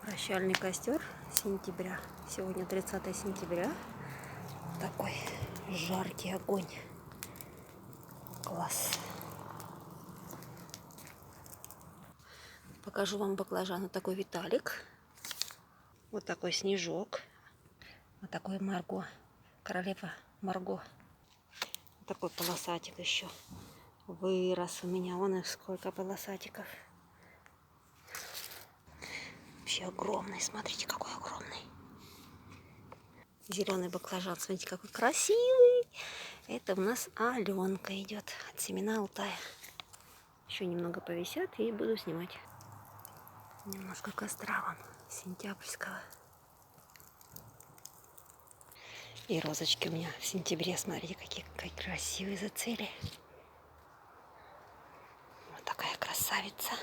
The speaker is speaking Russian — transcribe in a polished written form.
Прощальный костер сентября. Сегодня 30 сентября. Такой жаркий огонь. Класс. Покажу вам баклажан. Вот такой Виталик. Вот такой снежок. Вот такой Марго. Королева Марго. Вот такой полосатик еще вырос у меня. Вон их сколько полосатиков. Вообще огромный. Смотрите, какой огромный. Зеленый баклажан. Смотрите, какой красивый. Это у нас Аленка идет от семена Алтая. Еще немного повисят и буду снимать. Немножко костра вам сентябрьского. И розочки у меня в сентябре. Смотрите, какие красивые зацвели. Вот такая красавица.